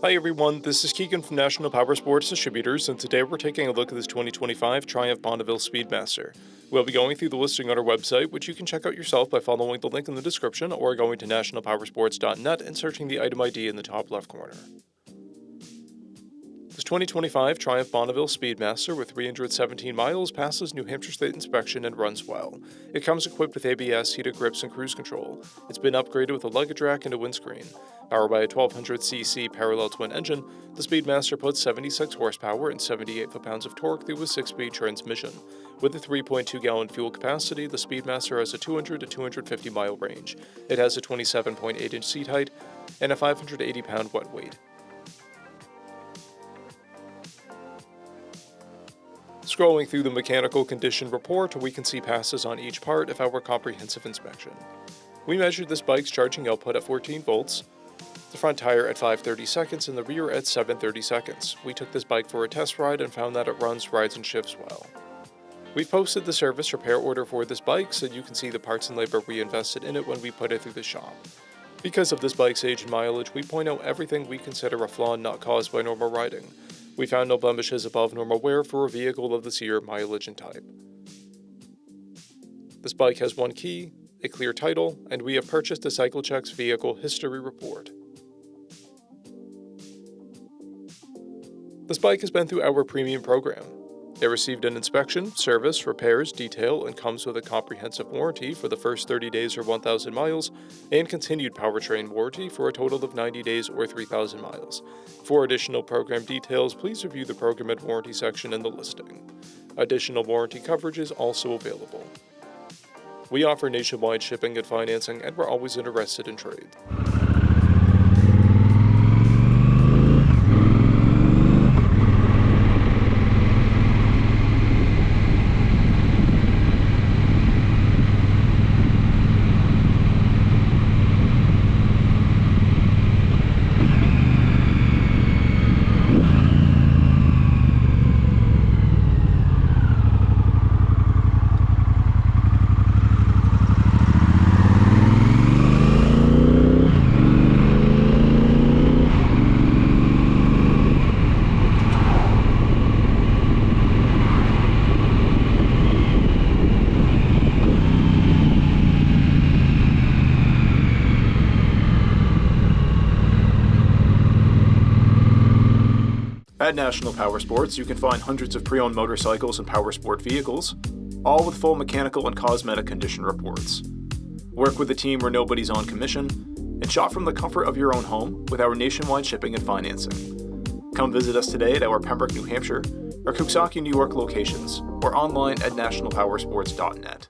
Hi everyone, this is Keegan from National Powersports Distributors, and today we're taking a look at this 2025 Triumph Bonneville Speedmaster. We'll be going through the listing on our website, which you can check out yourself by following the link in the description or going to nationalpowersports.net and searching the item ID in the top left corner. This 2025 Triumph Bonneville Speedmaster with 317 miles passes New Hampshire State inspection and runs well. It comes equipped with ABS, heated grips, and cruise control. It's been upgraded with a luggage rack and a windscreen. Powered by a 1200cc parallel twin engine, the Speedmaster puts 76 horsepower and 78 foot-pounds of torque through a 6-speed transmission. With a 3.2-gallon fuel capacity, the Speedmaster has a 200 to 250-mile range. It has a 27.8-inch seat height and a 580-pound wet weight. Scrolling through the mechanical condition report, we can see passes on each part of our comprehensive inspection. We measured this bike's charging output at 14 volts, the front tire at 530 seconds, and the rear at 730 seconds. We took this bike for a test ride and found that it runs, rides, and shifts well. We've posted the service repair order for this bike so you can see the parts and labor we invested in it when we put it through the shop. Because of this bike's age and mileage, we point out everything we consider a flaw not caused by normal riding. We found no blemishes above normal wear for a vehicle of this year, mileage, and type. This bike has one key, a clear title, and we have purchased a CycleCheck's vehicle history report. This bike has been through our premium program. It received an inspection, service, repairs, detail, and comes with a comprehensive warranty for the first 30 days or 1,000 miles, and continued powertrain warranty for a total of 90 days or 3,000 miles. For additional program details, please review the program and warranty section in the listing. Additional warranty coverage is also available. We offer nationwide shipping and financing, and we're always interested in trade. At National Powersports, you can find hundreds of pre-owned motorcycles and powersport vehicles, all with full mechanical and cosmetic condition reports. Work with a team where nobody's on commission, and shop from the comfort of your own home with our nationwide shipping and financing. Come visit us today at our Pembroke, New Hampshire, or Coxsackie, New York locations, or online at nationalpowersports.net.